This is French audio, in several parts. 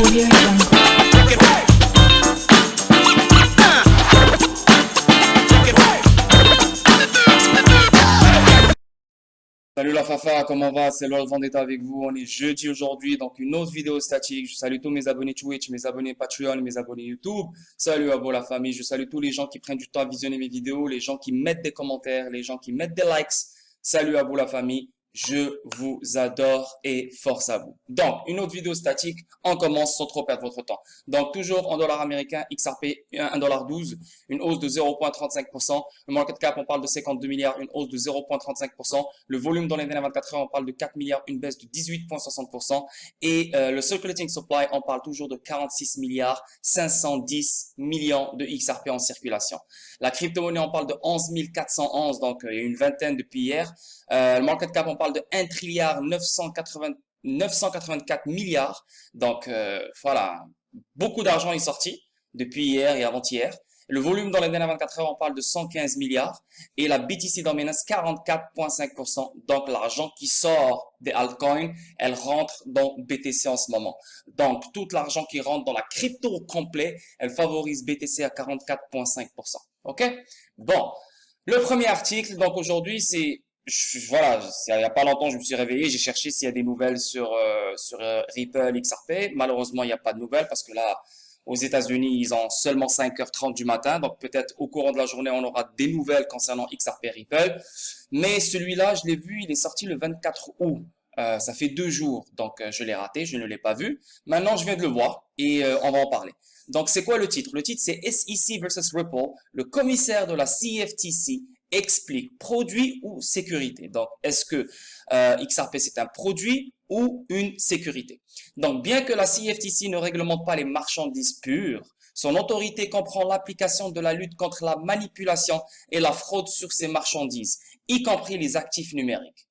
Audio Jungle. Salut la Fafa, comment va? C'est Lord Vendetta avec vous. On est jeudi aujourd'hui, donc une autre vidéo statique. Je salue tous mes abonnés Twitch, mes abonnés Patreon, mes abonnés YouTube. Salut à vous la famille. Je salue tous les gens qui prennent du temps à visionner mes vidéos, les gens qui mettent des commentaires, les gens qui mettent des likes. Salut à vous la famille. Je vous adore et force à vous. Donc, une autre vidéo statique. On commence sans trop perdre votre temps. Donc, toujours en dollars américains, XRP 1,12 $, une hausse de 0,35%. Le market cap, on parle de 52 milliards, une hausse de 0,35%. Le volume dans les dernières 24 heures, on parle de 4 milliards, une baisse de 18,60%. Et le circulating supply, on parle toujours de 46 milliards, 510 millions de XRP en circulation. La crypto-monnaie, on parle de 11 411, donc il y a une vingtaine depuis hier. Le market cap, on parle de 1 trilliard 984 milliards. Donc, voilà, beaucoup d'argent est sorti depuis hier et avant-hier. Le volume dans les dernières 24 heures, on parle de 115 milliards. Et la BTC Dominance, 44,5%. Donc, l'argent qui sort des altcoins, elle rentre dans BTC en ce moment. Donc, tout l'argent qui rentre dans la crypto au complet, elle favorise BTC à 44,5%. OK? Bon, le premier article, donc aujourd'hui, c'est... Voilà, il n'y a pas longtemps, je me suis réveillé, j'ai cherché s'il y a des nouvelles sur Ripple, XRP. Malheureusement, il n'y a pas de nouvelles parce que là, aux États-Unis, ils ont seulement 5h30 du matin. Donc, peut-être au courant de la journée, on aura des nouvelles concernant XRP Ripple. Mais celui-là, je l'ai vu, il est sorti le 24 août. Ça fait 2 jours. Donc, je l'ai raté, je ne l'ai pas vu. Maintenant, je viens de le voir et on va en parler. Donc, c'est quoi le titre? Le titre, c'est SEC versus Ripple. Le commissaire de la CFTC explique produit ou sécurité. Donc, est-ce que XRP, c'est un produit ou une sécurité? Donc, bien que la CFTC ne réglemente pas les marchandises pures, son autorité comprend l'application de la lutte contre la manipulation et la fraude sur ces marchandises, y compris les actifs numériques.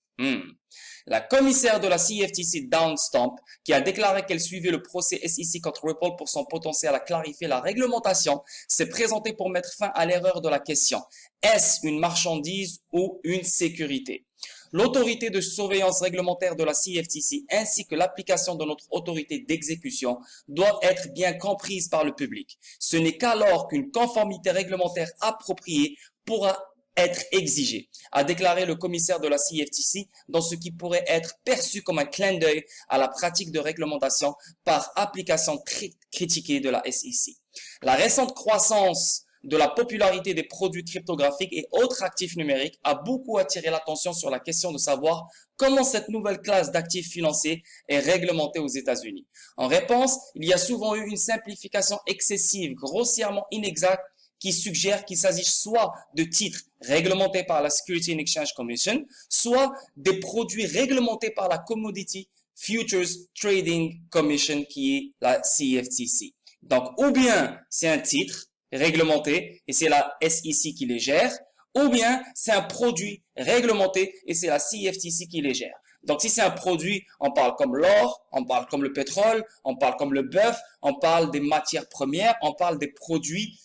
La commissaire de la CFTC, Dawn Stump, qui a déclaré qu'elle suivait le procès SEC contre Ripple pour son potentiel à clarifier la réglementation, s'est présentée pour mettre fin à l'erreur de la question. Est-ce une marchandise ou une sécurité? L'autorité de surveillance réglementaire de la CFTC ainsi que l'application de notre autorité d'exécution doivent être bien comprises par le public. Ce n'est qu'alors qu'une conformité réglementaire appropriée pourra être exigée, a déclaré le commissaire de la CFTC dans ce qui pourrait être perçu comme un clin d'œil à la pratique de réglementation par application critiquée de la SEC. La récente croissance de la popularité des produits cryptographiques et autres actifs numériques a beaucoup attiré l'attention sur la question de savoir comment cette nouvelle classe d'actifs financiers est réglementée aux États-Unis. En réponse, il y a souvent eu une simplification excessive, grossièrement inexacte, qui suggère qu'il s'agit soit de titres réglementés par la Securities and Exchange Commission, soit des produits réglementés par la Commodity Futures Trading Commission, qui est la CFTC. Donc, ou bien c'est un titre réglementé et c'est la SEC qui les gère, ou bien c'est un produit réglementé et c'est la CFTC qui les gère. Donc, si c'est un produit, on parle comme l'or, on parle comme le pétrole, on parle comme le bœuf, on parle des matières premières, on parle des produits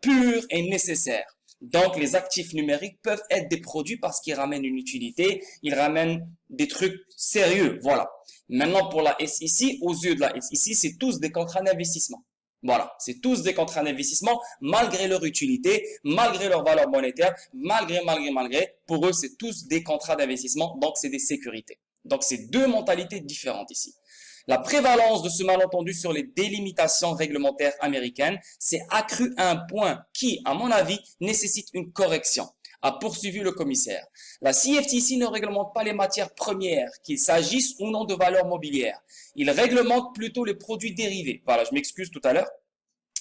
purs et nécessaires. Donc, les actifs numériques peuvent être des produits parce qu'ils ramènent une utilité, ils ramènent des trucs sérieux, voilà. Maintenant, pour la SEC, aux yeux de la SEC, c'est tous des contrats d'investissement. Voilà, c'est tous des contrats d'investissement, malgré leur utilité, malgré leur valeur monétaire, malgré, pour eux, c'est tous des contrats d'investissement, donc c'est des sécurités. Donc, c'est deux mentalités différentes ici. La prévalence de ce malentendu sur les délimitations réglementaires américaines s'est accrue à un point qui, à mon avis, nécessite une correction, a poursuivi le commissaire. La CFTC ne réglemente pas les matières premières, qu'il s'agisse ou non de valeurs mobilières. Il réglemente plutôt les produits dérivés. Voilà, je m'excuse tout à l'heure.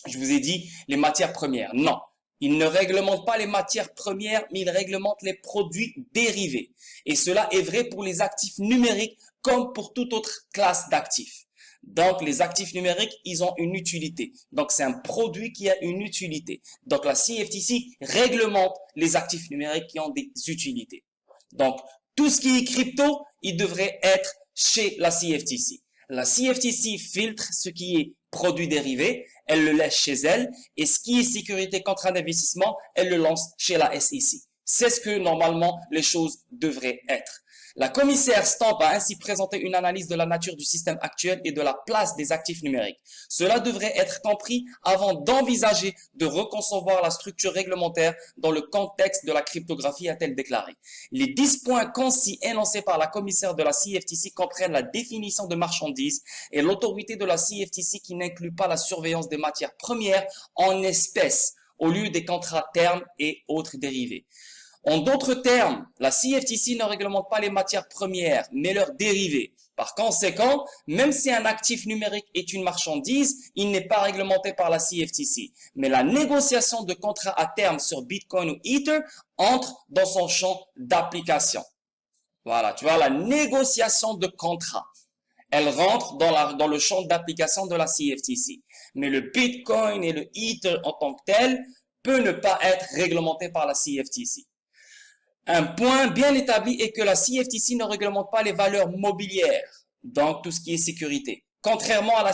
Je vous ai dit les matières premières. Non, il ne réglemente pas les matières premières, mais il réglemente les produits dérivés. Et cela est vrai pour les actifs numériques comme pour toute autre classe d'actifs. Donc, les actifs numériques, ils ont une utilité. Donc, c'est un produit qui a une utilité. Donc, la CFTC réglemente les actifs numériques qui ont des utilités. Donc, tout ce qui est crypto, il devrait être chez la CFTC. La CFTC filtre ce qui est produit dérivé, elle le laisse chez elle, et ce qui est sécurité contre un investissement, elle le lance chez la SEC. C'est ce que normalement les choses devraient être. La commissaire Stamp a ainsi présenté une analyse de la nature du système actuel et de la place des actifs numériques. Cela devrait être compris avant d'envisager de reconcevoir la structure réglementaire dans le contexte de la cryptographie, a-t-elle déclaré. Les 10 points concis énoncés par la commissaire de la CFTC comprennent la définition de marchandises et l'autorité de la CFTC qui n'inclut pas la surveillance des matières premières en espèces au lieu des contrats termes et autres dérivés. En d'autres termes, la CFTC ne réglemente pas les matières premières, mais leurs dérivés. Par conséquent, même si un actif numérique est une marchandise, il n'est pas réglementé par la CFTC. Mais la négociation de contrats à terme sur Bitcoin ou Ether entre dans son champ d'application. Voilà, tu vois, la négociation de contrats, elle rentre dans le champ d'application de la CFTC. Mais le Bitcoin et le Ether en tant que tel peut ne pas être réglementé par la CFTC. Un point bien établi est que la CFTC ne réglemente pas les valeurs mobilières, donc tout ce qui est sécurité, contrairement à la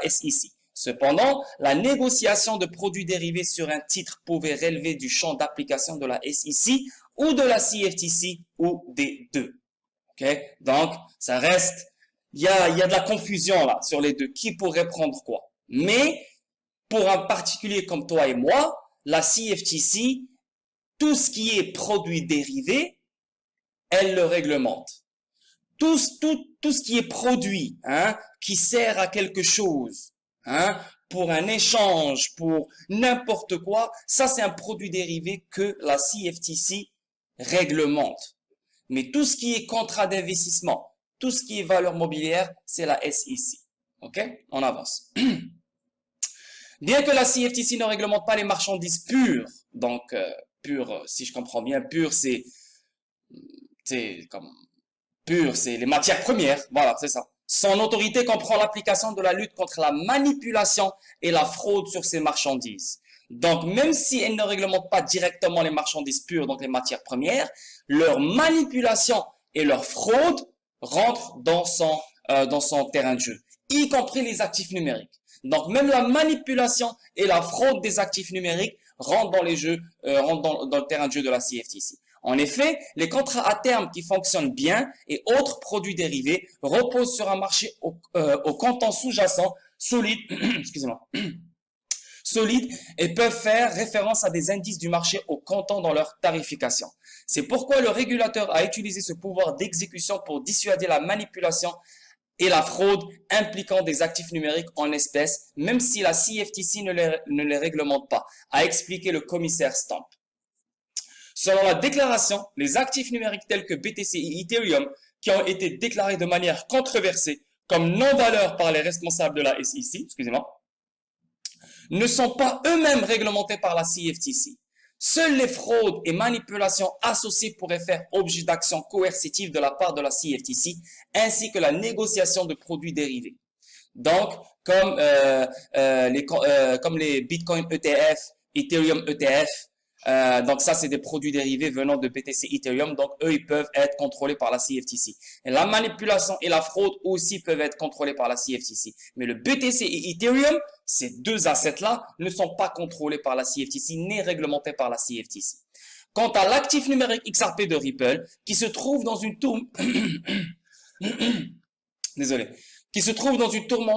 SEC. Cependant, la négociation de produits dérivés sur un titre pouvait relever du champ d'application de la SEC ou de la CFTC ou des deux. Okay? Donc, ça reste, il y a de la confusion là sur les deux. Qui pourrait prendre quoi? Mais, pour un particulier comme toi et moi, la CFTC, tout ce qui est produit dérivé, elle le réglemente. Tout ce qui est produit, qui sert à quelque chose, pour un échange, pour n'importe quoi, ça c'est un produit dérivé que la CFTC réglemente. Mais tout ce qui est contrat d'investissement, tout ce qui est valeur mobilière, c'est la SEC. Ok? On avance. Bien que la CFTC ne réglemente pas les marchandises pures, donc pur, si je comprends bien, pur c'est les matières premières, voilà, c'est ça. Son autorité comprend l'application de la lutte contre la manipulation et la fraude sur ces marchandises. Donc, même si elle ne réglemente pas directement les marchandises pures, donc les matières premières, leur manipulation et leur fraude rentrent dans son terrain de jeu, y compris les actifs numériques. Donc, même la manipulation et la fraude des actifs numériques rentrent dans le terrain de jeu de la CFTC. En effet, les contrats à terme qui fonctionnent bien et autres produits dérivés reposent sur un marché au comptant sous-jacent solide, excusez-moi, solide et peuvent faire référence à des indices du marché au comptant dans leur tarification. C'est pourquoi le régulateur a utilisé ce pouvoir d'exécution pour dissuader la manipulation et la fraude impliquant des actifs numériques en espèces, même si la CFTC ne les réglemente pas, a expliqué le commissaire Stamp. Selon la déclaration, les actifs numériques tels que BTC et Ethereum, qui ont été déclarés de manière controversée comme non-valeurs par les responsables de la SEC, ne sont pas eux-mêmes réglementés par la CFTC. Seules les fraudes et manipulations associées pourraient faire objet d'actions coercitives de la part de la CFTC, ainsi que la négociation de produits dérivés. Donc, comme les Bitcoin ETF, Ethereum ETF, donc ça c'est des produits dérivés venant de BTC Ethereum, donc eux ils peuvent être contrôlés par la CFTC. Et la manipulation et la fraude aussi peuvent être contrôlés par la CFTC. Mais le BTC et Ethereum, ces deux assets-là ne sont pas contrôlés par la CFTC ni réglementés par la CFTC. Quant à l'actif numérique XRP de Ripple, qui se trouve dans une tourmente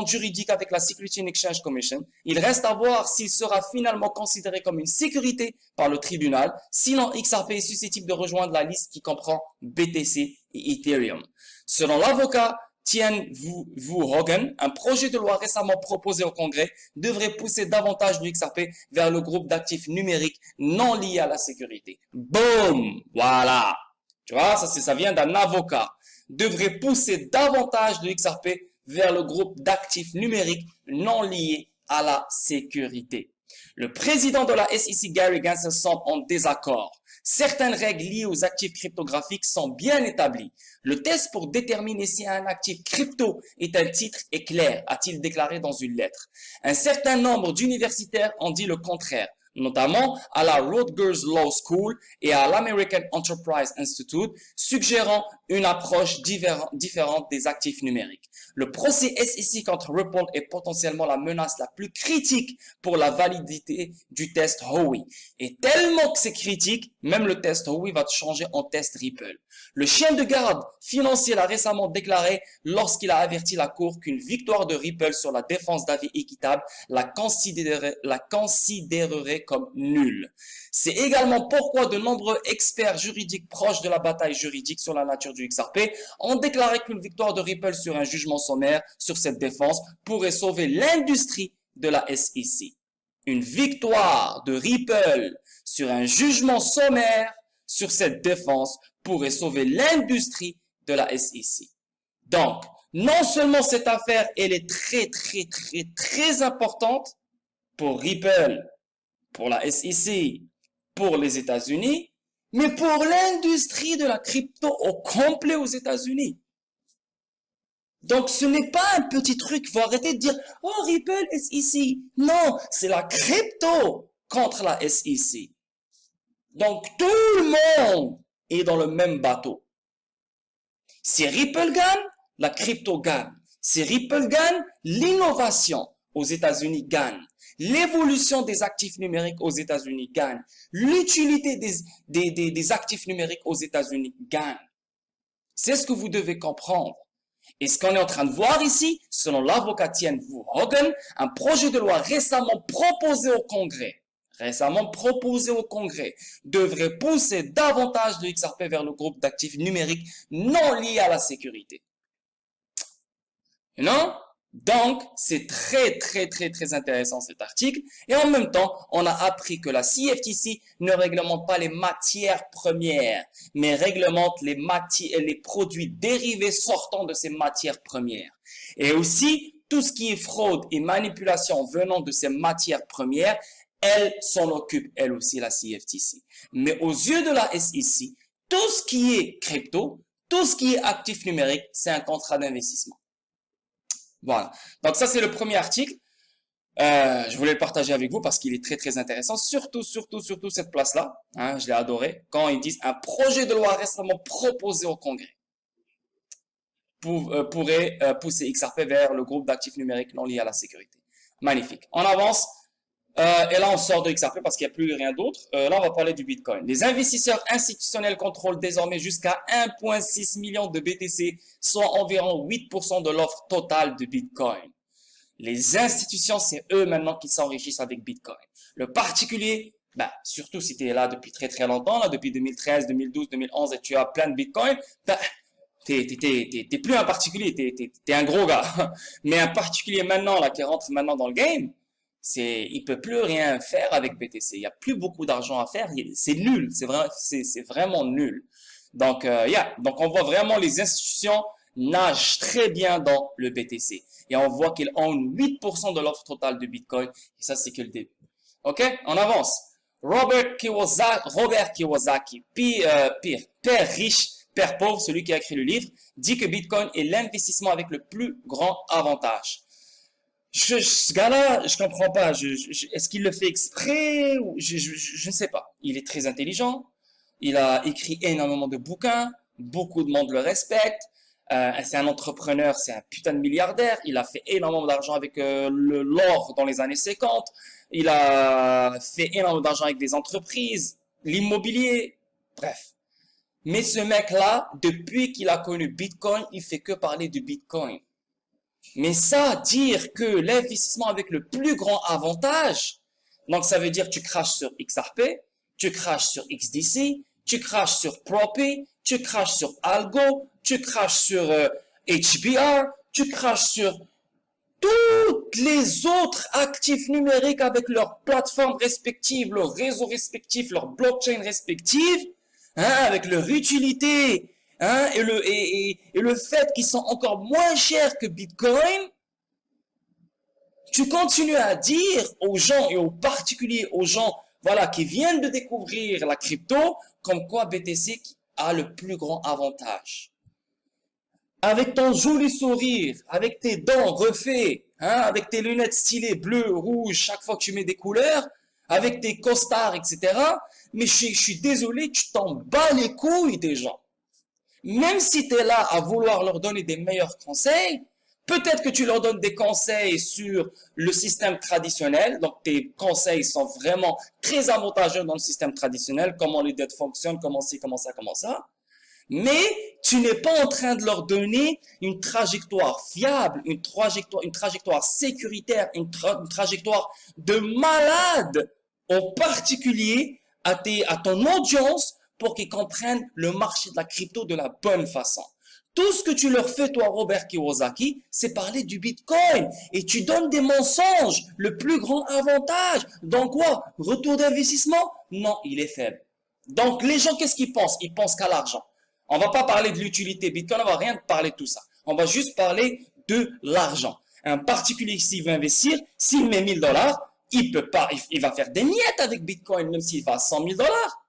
juridique avec la Securities and Exchange Commission, il reste à voir s'il sera finalement considéré comme une sécurité par le tribunal, sinon XRP est susceptible de rejoindre la liste qui comprend BTC et Ethereum. Selon l'avocat Tian Vu Hogan, un projet de loi récemment proposé au Congrès devrait pousser davantage du XRP vers le groupe d'actifs numériques non liés à la sécurité. Boom! Voilà! Tu vois, ça vient d'un avocat. Devrait pousser davantage de XRP vers le groupe d'actifs numériques non liés à la sécurité. Le président de la SEC, Gary Gensler, semble en désaccord. Certaines règles liées aux actifs cryptographiques sont bien établies. Le test pour déterminer si un actif crypto est un titre est clair, a-t-il déclaré dans une lettre. Un certain nombre d'universitaires ont dit le contraire. notamment à la Rutgers Law School et à l'American Enterprise Institute, suggérant une approche différente des actifs numériques. Le procès SEC contre Ripple est potentiellement la menace la plus critique pour la validité du test Howey. Et tellement que c'est critique, même le test Howey va changer en test Ripple. Le chien de garde financier l'a récemment déclaré lorsqu'il a averti la Cour qu'une victoire de Ripple sur la défense d'avis équitable la considérerait comme nulle. C'est également pourquoi de nombreux experts juridiques proches de la bataille juridique sur la nature du XRP ont déclaré qu'une victoire de Ripple sur un jugement sommaire sur cette défense pourrait sauver l'industrie de la SEC. Une victoire de Ripple sur un jugement sommaire sur cette défense pourrait sauver l'industrie de la SEC. Donc, non seulement cette affaire, elle est très importante pour Ripple, pour la SEC, pour les États-Unis, mais pour l'industrie de la crypto au complet aux États-Unis. Donc, ce n'est pas un petit truc, il faut arrêter de dire « Oh, Ripple, SEC ». Non, c'est la crypto contre la SEC. Donc, tout le monde est dans le même bateau. Si Ripple gagne, la crypto gagne. Si Ripple gagne, l'innovation aux États-Unis gagne. L'évolution des actifs numériques aux États-Unis gagne. L'utilité des actifs numériques aux États-Unis gagne. C'est ce que vous devez comprendre. Et ce qu'on est en train de voir ici, selon l'avocate Tian Wu Hogan, un projet de loi récemment proposé au Congrès, devrait pousser davantage de XRP vers le groupe d'actifs numériques non liés à la sécurité. Non? Donc, c'est très intéressant cet article. Et en même temps, on a appris que la CFTC ne réglemente pas les matières premières, mais réglemente les produits dérivés sortant de ces matières premières. Et aussi, tout ce qui est fraude et manipulation venant de ces matières premières, elle s'en occupe, elle aussi, la CFTC. Mais aux yeux de la SEC, tout ce qui est crypto, tout ce qui est actif numérique, c'est un contrat d'investissement. Voilà. Donc ça, c'est le premier article. Je voulais le partager avec vous parce qu'il est très intéressant. Surtout cette place-là. Hein, je l'ai adoré. Quand ils disent un projet de loi récemment proposé au Congrès pourrait pousser XRP vers le groupe d'actifs numériques non liés à la sécurité. Magnifique. On avance. Et là, on sort de XRP parce qu'il n'y a plus rien d'autre. Là, on va parler du Bitcoin. Les investisseurs institutionnels contrôlent désormais jusqu'à 1,6 million de BTC, soit environ 8% de l'offre totale de Bitcoin. Les institutions, c'est eux maintenant qui s'enrichissent avec Bitcoin. Le particulier, surtout si tu es là depuis très longtemps, là, depuis 2013, 2012, 2011, et tu as plein de Bitcoin, t'es plus un particulier, t'es un gros gars. Mais un particulier maintenant, là, qui rentre maintenant dans le game, il peut plus rien faire avec BTC. Il y a plus beaucoup d'argent à faire. C'est nul. C'est vraiment nul. Donc, Donc, on voit vraiment les institutions nagent très bien dans le BTC. Et on voit qu'ils ont 8% de l'offre totale de Bitcoin. Et ça, c'est que le début. OK? On avance. Robert Kiyosaki, père riche, père pauvre, celui qui a écrit le livre, dit que Bitcoin est l'investissement avec le plus grand avantage. Ce gars-là, je comprends pas. Est-ce qu'il le fait exprès ou je ne sais pas. Il est très intelligent. Il a écrit énormément de bouquins. Beaucoup de monde le respecte. C'est un entrepreneur, c'est un putain de milliardaire. Il a fait énormément d'argent avec l'or dans les années 50. Il a fait énormément d'argent avec des entreprises, l'immobilier, bref. Mais ce mec-là, depuis qu'il a connu Bitcoin, il fait que parler de Bitcoin. Mais ça, dire que l'investissement avec le plus grand avantage, donc ça veut dire tu craches sur XRP, tu craches sur XDC, tu craches sur Propy, tu craches sur Algo, tu craches sur HBR, tu craches sur toutes les autres actifs numériques avec leurs plateformes respectives, leurs réseaux respectifs, leurs blockchains respectives, hein, avec leur utilité, hein, et le fait qu'ils sont encore moins chers que Bitcoin. Tu continues à dire aux gens et aux particuliers, aux gens voilà, qui viennent de découvrir la crypto, comme quoi BTC a le plus grand avantage. Avec ton joli sourire, avec tes dents refaits, hein, avec tes lunettes stylées bleues, rouges, chaque fois que tu mets des couleurs, avec tes costards, etc. Mais je suis désolé, tu t'en bats les couilles des gens. Même si tu es là à vouloir leur donner des meilleurs conseils, peut-être que tu leur donnes des conseils sur le système traditionnel. Donc, tes conseils sont vraiment très avantageux dans le système traditionnel. Comment les dettes fonctionnent, comment ci, comment ça, comment ça. Mais tu n'es pas en train de leur donner une trajectoire fiable, une trajectoire sécuritaire, une trajectoire de malade, en particulier à ton audience, pour qu'ils comprennent le marché de la crypto de la bonne façon. Tout ce que tu leur fais, toi, Robert Kiyosaki, c'est parler du Bitcoin. Et tu donnes des mensonges. Le plus grand avantage. Donc quoi? Retour d'investissement? Non, il est faible. Donc les gens, qu'est-ce qu'ils pensent? Ils pensent qu'à l'argent. On va pas parler de l'utilité Bitcoin, on va rien parler de tout ça. On va juste parler de l'argent. Un particulier, s'il veut investir, s'il met 1000 dollars, il peut pas, il va faire des miettes avec Bitcoin, même s'il va à 100 000 dollars.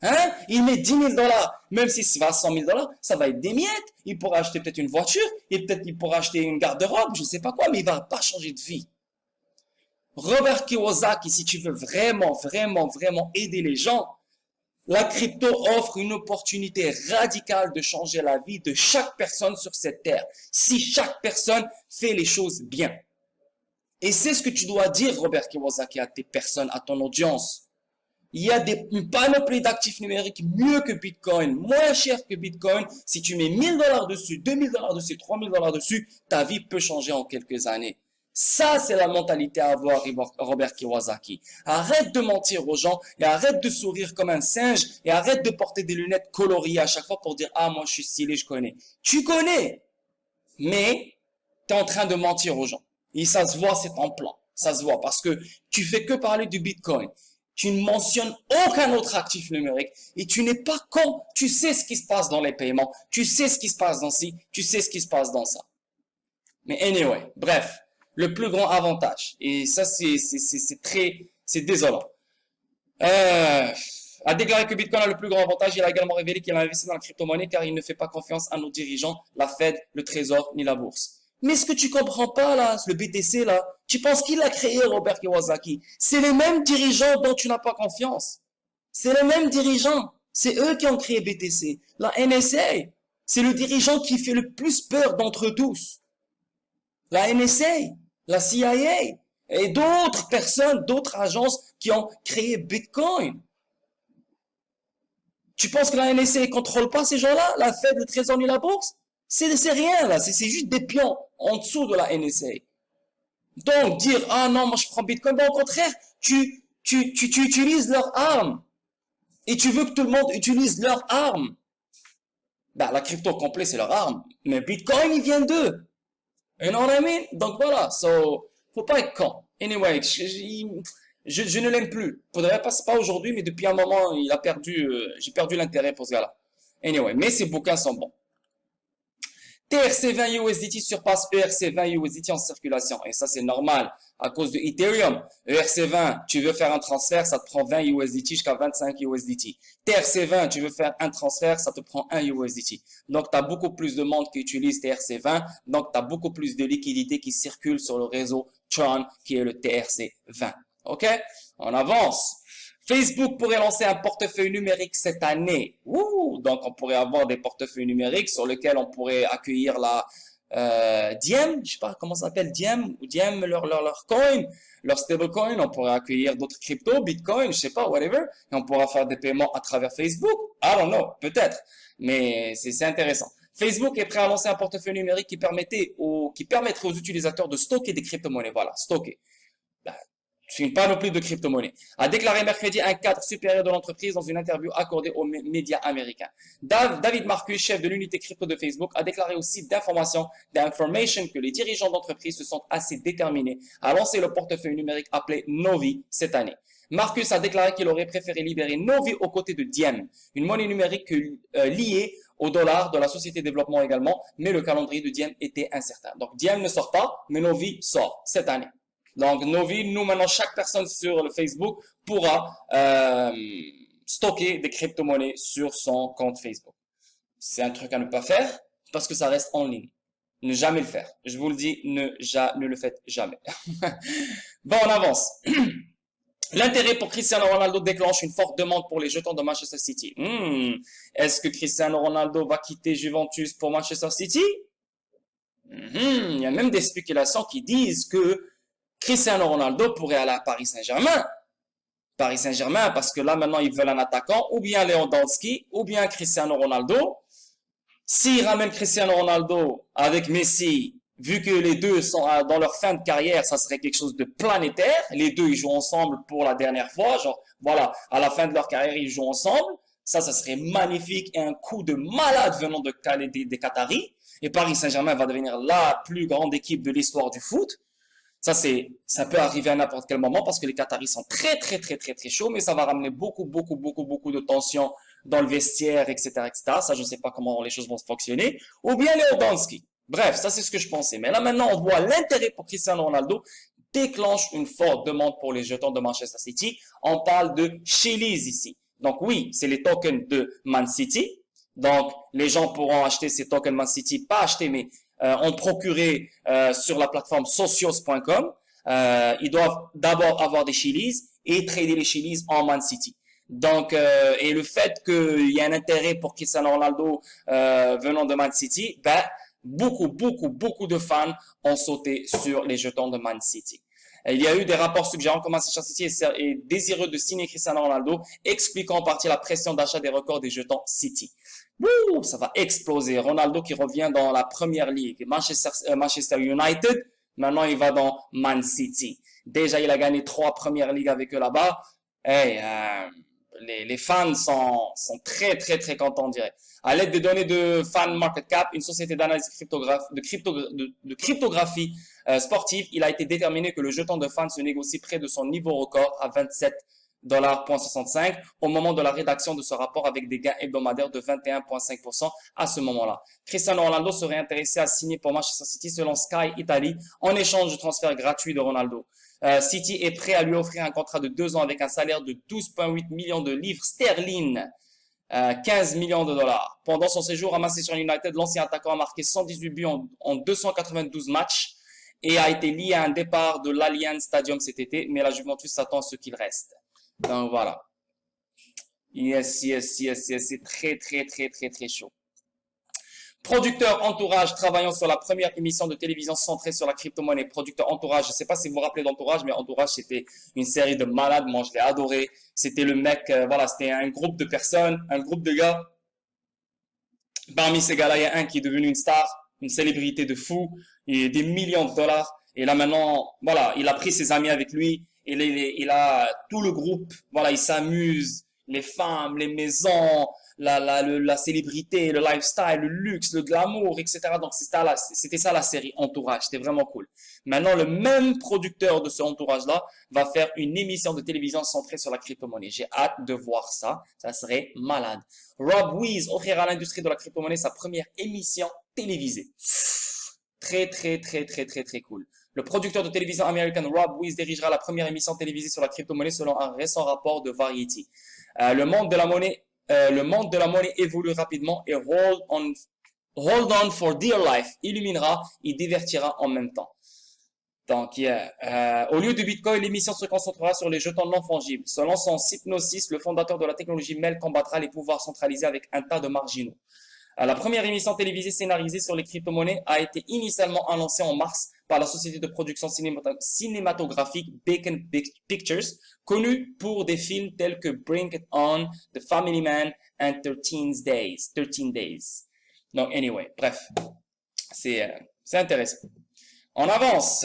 Hein? Il met 10 000 dollars, même s'il va à 100 000 dollars, ça va être des miettes. Il pourra acheter peut-être une voiture, et peut-être il pourra acheter une garde-robe, je ne sais pas quoi, mais il va pas changer de vie. Robert Kiyosaki, si tu veux vraiment aider les gens, la crypto offre une opportunité radicale de changer la vie de chaque personne sur cette terre, si chaque personne fait les choses bien. Et c'est ce que tu dois dire, Robert Kiyosaki, à tes personnes, à ton audience. Il y a une panoplie d'actifs numériques mieux que Bitcoin, moins cher que Bitcoin. Si tu mets 1000 dollars dessus, 2000 dollars dessus, 3000 dollars dessus, ta vie peut changer en quelques années. Ça, c'est la mentalité à avoir, Robert Kiyosaki. Arrête de mentir aux gens et arrête de sourire comme un singe et arrête de porter des lunettes coloriées à chaque fois pour dire « Ah, moi, je suis stylé, je connais. » Tu connais, mais tu es en train de mentir aux gens. Et ça se voit, c'est ton plan. Ça se voit parce que tu fais que parler du Bitcoin. Tu ne mentionnes aucun autre actif numérique et tu n'es pas con. Tu sais ce qui se passe dans les paiements. Tu sais ce qui se passe dans ci. Tu sais ce qui se passe dans ça. Mais anyway, bref. Le plus grand avantage, et ça c'est désolant, a déclaré que Bitcoin a le plus grand avantage. Il a également révélé qu'il a investi dans la crypto-monnaie car il ne fait pas confiance à nos dirigeants, la Fed, le Trésor ni la bourse. Mais ce que tu comprends pas là, le BTC là, tu penses qu'il l'a créé, Robert Kiyosaki? C'est les mêmes dirigeants dont tu n'as pas confiance. C'est les mêmes dirigeants. C'est eux qui ont créé BTC. La NSA, c'est le dirigeant qui fait le plus peur d'entre tous. La NSA, la CIA et d'autres personnes, d'autres agences qui ont créé Bitcoin. Tu penses que la NSA ne contrôle pas ces gens-là, la Fed, le Trésor ni la bourse? C'est rien là, c'est juste des pions en dessous de la NSA. Donc dire ah non moi je prends Bitcoin, ben, au contraire tu utilises leurs armes et tu veux que tout le monde utilise leurs armes. Ben, la crypto complet c'est leur arme, mais Bitcoin il vient d'eux. You know what I mean? Donc voilà, faut pas être con. Anyway, je ne l'aime plus. Faudrait pas, c'est pas aujourd'hui, mais depuis un moment, j'ai perdu l'intérêt pour ce gars-là. Anyway, mais ses bouquins sont bons. TRC20 USDT surpasse ERC20 USDT en circulation. Et ça, c'est normal à cause de Ethereum. ERC20, tu veux faire un transfert, ça te prend 20 USDT jusqu'à 25 USDT. TRC20, tu veux faire un transfert, ça te prend 1 USDT. Donc, tu as beaucoup plus de monde qui utilise TRC20. Donc, tu as beaucoup plus de liquidités qui circulent sur le réseau Tron, qui est le TRC20. OK? On avance. Facebook pourrait lancer un portefeuille numérique cette année. Ouh, donc, on pourrait avoir des portefeuilles numériques sur lesquels on pourrait accueillir la Diem, je sais pas comment ça s'appelle, Diem, ou Diem, leur coin, leur stablecoin. On pourrait accueillir d'autres cryptos, Bitcoin, je sais pas, whatever. Et on pourra faire des paiements à travers Facebook. I don't know, peut-être. Mais c'est intéressant. Facebook est prêt à lancer un portefeuille numérique qui permettrait aux utilisateurs de stocker des crypto-monnaies. Voilà, stocker. C'est une panoplie de crypto-monnaies, a déclaré mercredi un cadre supérieur de l'entreprise dans une interview accordée aux médias américains. David Marcus, chef de l'unité crypto de Facebook, a déclaré au site d'information d'Information que les dirigeants d'entreprise se sentent assez déterminés à lancer le portefeuille numérique appelé Novi cette année. Marcus a déclaré qu'il aurait préféré libérer Novi aux côtés de Diem, une monnaie numérique liée au dollar de la société de développement également, mais le calendrier de Diem était incertain. Donc Diem ne sort pas, mais Novi sort cette année. Donc, Novi, nous maintenant, chaque personne sur le Facebook pourra stocker des crypto-monnaies sur son compte Facebook. C'est un truc à ne pas faire parce que ça reste en ligne. Ne jamais le faire. Je vous le dis, ne le faites jamais. Bon, on avance. L'intérêt pour Cristiano Ronaldo déclenche une forte demande pour les jetons de Manchester City. Est-ce que Cristiano Ronaldo va quitter Juventus pour Manchester City? Il y a même des spéculations qui disent que Cristiano Ronaldo pourrait aller à Paris Saint-Germain. Paris Saint-Germain, parce que là, maintenant, ils veulent un attaquant, ou bien Lewandowski, ou bien Cristiano Ronaldo. S'ils ramènent Cristiano Ronaldo avec Messi, vu que les deux sont dans leur fin de carrière, ça serait quelque chose de planétaire. Les deux, ils jouent ensemble pour la dernière fois. Genre, voilà, à la fin de leur carrière, ils jouent ensemble. Ça serait magnifique et un coup de malade venant des Qataris. Et Paris Saint-Germain va devenir la plus grande équipe de l'histoire du foot. Ça peut arriver à n'importe quel moment parce que les Qataris sont très, très, très, très, très chauds, mais ça va ramener beaucoup, beaucoup, beaucoup, beaucoup de tension dans le vestiaire, etc., etc. Ça, je ne sais pas comment les choses vont fonctionner. Ou bien Lewandowski. Bref, ça, c'est ce que je pensais. Mais là, maintenant, on voit l'intérêt pour Cristiano Ronaldo déclenche une forte demande pour les jetons de Manchester City. On parle de Chili's ici. Donc oui, c'est les tokens de Man City. Donc, les gens pourront acheter ces tokens Man City, pas acheter, mais en procurer sur la plateforme socios.com. Ils doivent d'abord avoir des Chili's et trader les Chili's en Man City. Donc, et le fait qu'il y a un intérêt pour Cristiano Ronaldo venant de Man City, ben, beaucoup de fans ont sauté sur les jetons de Man City. Il y a eu des rapports suggérant que Manchester City est désireux de signer Cristiano Ronaldo, expliquant en partie la pression d'achat des records des jetons City. Wouh, ça va exploser. Ronaldo qui revient dans la première ligue. Manchester United, maintenant il va dans Man City. Déjà, il a gagné 3 premières ligues avec eux là-bas. Hey, les fans sont très, très, très contents, on dirait. À l'aide des données de Fan Market Cap, une société d'analyse de cryptographie sportive, il a été déterminé que le jeton de fan se négocie près de son niveau record à 27,65$ au moment de la rédaction de ce rapport avec des gains hebdomadaires de 21,5% à ce moment-là. Cristiano Ronaldo serait intéressé à signer pour Manchester City selon Sky Italy en échange du transfert gratuit de Ronaldo. City est prêt à lui offrir un contrat de 2 ans avec un salaire de 12,8 millions de livres sterling. 15 millions de dollars. Pendant son séjour à Manchester United, l'ancien attaquant a marqué 118 buts en 292 matchs et a été lié à un départ de l'Allianz Stadium cet été, mais la Juventus s'attend à ce qu'il reste. Donc voilà. Yes, c'est très, très, très, très, très chaud. Producteur Entourage, travaillant sur la première émission de télévision centrée sur la crypto-monnaie. Producteur Entourage, je ne sais pas si vous vous rappelez d'Entourage, mais Entourage, c'était une série de malades. Moi, je l'ai adoré. C'était le mec, voilà, c'était un groupe de personnes, un groupe de gars. Parmi ces gars-là, il y a un qui est devenu une star, une célébrité de fou, et des millions de dollars. Et là, maintenant, voilà, il a pris ses amis avec lui. Et il a tout le groupe. Voilà, il s'amuse. Les femmes, les maisons, la célébrité, le lifestyle, le luxe, le glamour, etc. Donc, c'était ça la série Entourage. C'était vraiment cool. Maintenant, le même producteur de ce Entourage-là va faire une émission de télévision centrée sur la crypto-monnaie. J'ai hâte de voir ça. Ça serait malade. Rob Wiese offrira à l'industrie de la crypto-monnaie sa première émission télévisée. Très, très, très, très, très, très cool. Le producteur de télévision américain Rob Wiese dirigera la première émission télévisée sur la crypto-monnaie selon un récent rapport de Variety. Le monde de la monnaie évolue rapidement et Hold On for Dear Life illuminera et divertira en même temps. Donc, au lieu de Bitcoin, l'émission se concentrera sur les jetons non fongibles. Selon son Hypnosis, le fondateur de la technologie Mel combattra les pouvoirs centralisés avec un tas de marginaux. La première émission télévisée scénarisée sur les crypto-monnaies a été initialement annoncée en mars par la société de production cinématographique Beacon Pictures, connue pour des films tels que Bring It On, The Family Man and 13 Days. Donc, anyway, bref, c'est intéressant. On avance.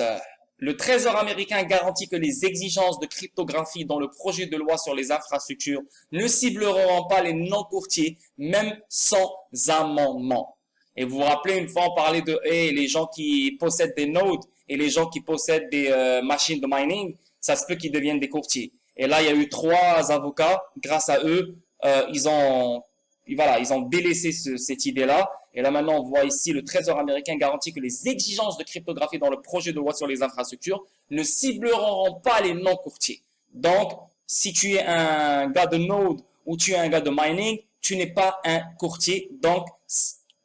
Le Trésor américain garantit que les exigences de cryptographie dans le projet de loi sur les infrastructures ne cibleront pas les non-courtiers, même sans amendement. Et vous vous rappelez, une fois on parlait de les gens qui possèdent des nodes et les gens qui possèdent des machines de mining, ça se peut qu'ils deviennent des courtiers. Et là, il y a eu 3 avocats, grâce à eux, ils ont délaissé cette idée-là. Et là, maintenant, on voit ici le Trésor américain garantit que les exigences de cryptographie dans le projet de loi sur les infrastructures ne cibleront pas les non-courtiers. Donc, si tu es un gars de node ou tu es un gars de mining, tu n'es pas un courtier. Donc,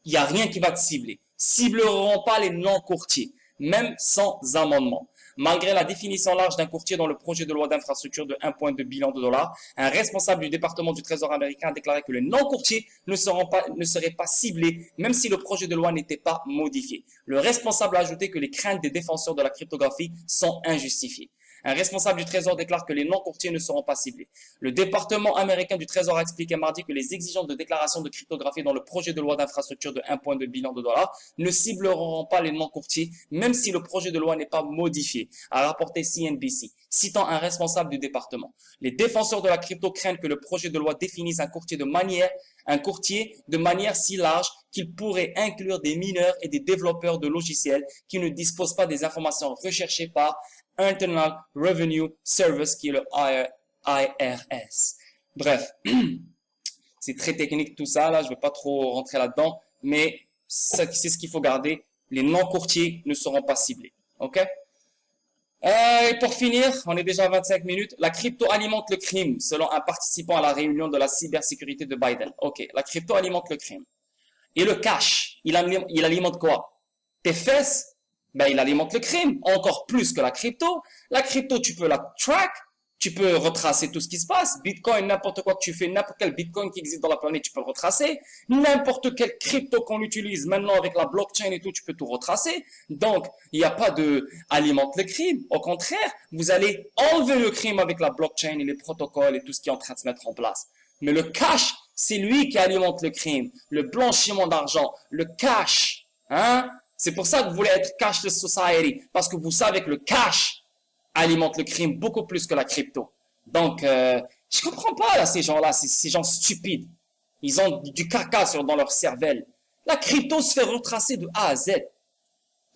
il n'y a rien qui va te cibler. Cibleront pas les non-courtiers, même sans amendement. Malgré la définition large d'un courtier dans le projet de loi d'infrastructure de 1,2 billion de dollars, un responsable du département du Trésor américain a déclaré que les non-courtiers ne seraient pas ciblés, même si le projet de loi n'était pas modifié. Le responsable a ajouté que les craintes des défenseurs de la cryptographie sont injustifiées. Un responsable du Trésor déclare que les non-courtiers ne seront pas ciblés. Le département américain du Trésor a expliqué mardi que les exigences de déclaration de cryptographie dans le projet de loi d'infrastructure de 1,2 billion de dollars ne cibleront pas les non-courtiers, même si le projet de loi n'est pas modifié, a rapporté CNBC, citant un responsable du département. Les défenseurs de la crypto craignent que le projet de loi définisse un courtier de manière si large qu'il pourrait inclure des mineurs et des développeurs de logiciels qui ne disposent pas des informations recherchées par Internal Revenue Service, qui est le IRS. Bref, c'est très technique tout ça, là, je ne vais pas trop rentrer là-dedans, mais c'est ce qu'il faut garder. Les non-courtiers ne seront pas ciblés. OK? Et pour finir, on est déjà à 25 minutes. La crypto alimente le crime, selon un participant à la réunion de la cybersécurité de Biden. OK, la crypto alimente le crime. Et le cash, il alimente quoi? Tes fesses? Ben, il alimente le crime, encore plus que la crypto. La crypto, tu peux la track, tu peux retracer tout ce qui se passe. Bitcoin, n'importe quoi que tu fais, n'importe quel Bitcoin qui existe dans la planète, tu peux le retracer. N'importe quel crypto qu'on utilise maintenant avec la blockchain et tout, tu peux tout retracer. Donc, il n'y a pas de alimente le crime. Au contraire, vous allez enlever le crime avec la blockchain et les protocoles et tout ce qui est en train de se mettre en place. Mais le cash, c'est lui qui alimente le crime. Le blanchiment d'argent, le cash, hein? C'est pour ça que vous voulez être cashless society, parce que vous savez que le cash alimente le crime beaucoup plus que la crypto. Donc, je comprends pas là, ces gens-là, ces gens stupides. Ils ont du caca dans leur cervelle. La crypto se fait retracer de A à Z.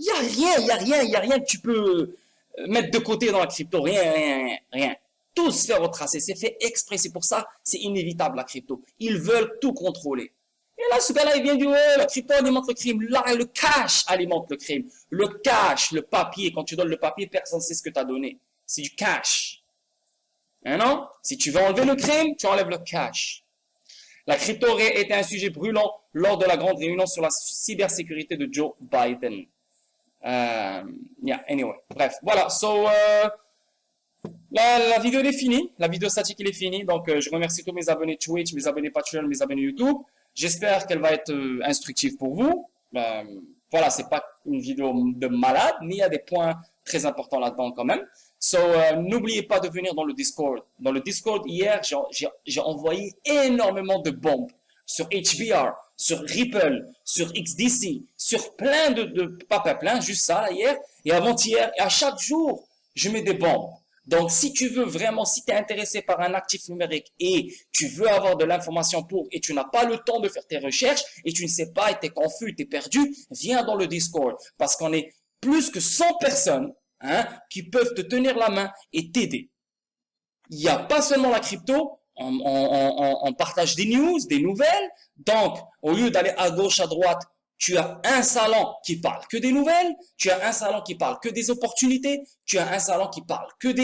Il y a rien que tu peux mettre de côté dans la crypto. Rien. Tout se fait retracer, c'est fait exprès. C'est pour ça, c'est inévitable la crypto. Ils veulent tout contrôler. Et là, ce gars-là, il vient du la crypto alimente le crime. Là, le cash alimente le crime. Le cash, le papier, quand tu donnes le papier, personne ne sait ce que tu as donné. C'est du cash. Hein, non? Si tu veux enlever le crime, tu enlèves le cash. La crypto aurait été un sujet brûlant lors de la grande réunion sur la cybersécurité de Joe Biden. Anyway. Bref, voilà. So, la vidéo est finie. La vidéo statique, elle est finie. Donc, je remercie tous mes abonnés Twitch, mes abonnés Patreon, mes abonnés YouTube. J'espère qu'elle va être instructive pour vous. Voilà, c'est pas une vidéo de malade, mais il y a des points très importants là-dedans quand même. So, n'oubliez pas de venir dans le Discord. Dans le Discord, hier, j'ai envoyé énormément de bombes sur HBR, sur Ripple, sur XDC, sur plein pas plein, juste ça là, hier et avant-hier. Et à chaque jour, je mets des bombes. Donc, si tu veux vraiment, si tu es intéressé par un actif numérique et tu veux avoir de l'information et tu n'as pas le temps de faire tes recherches et tu ne sais pas et tu es confus, tu es perdu, viens dans le Discord parce qu'on est plus que 100 personnes qui peuvent te tenir la main et t'aider. Il n'y a pas seulement la crypto, on partage des news, des nouvelles. Donc, au lieu d'aller à gauche, à droite, tu as un salon qui parle que des nouvelles, tu as un salon qui parle que des opportunités, tu as un salon qui parle que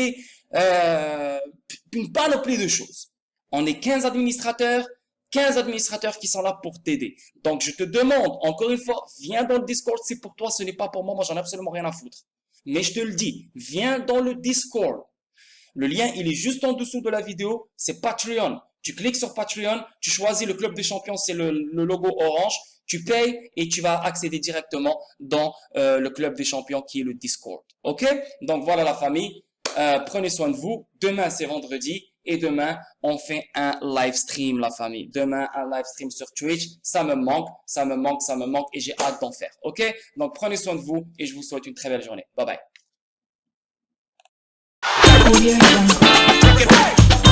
une panoplie de choses. On est 15 administrateurs qui sont là pour t'aider. Donc, je te demande, encore une fois, viens dans le Discord, c'est pour toi, ce n'est pas pour moi, moi j'en ai absolument rien à foutre. Mais je te le dis, viens dans le Discord. Le lien, il est juste en dessous de la vidéo, c'est Patreon. Tu cliques sur Patreon, tu choisis le Club des Champions, c'est le logo orange. Tu payes et tu vas accéder directement dans le Club des Champions qui est le Discord. OK? Donc, voilà la famille. Prenez soin de vous. Demain, c'est vendredi. Et demain, on fait un live stream, la famille. Demain, un live stream sur Twitch. Ça me manque. Et j'ai hâte d'en faire. OK? Donc, prenez soin de vous et je vous souhaite une très belle journée. Bye bye. Audio Jungle.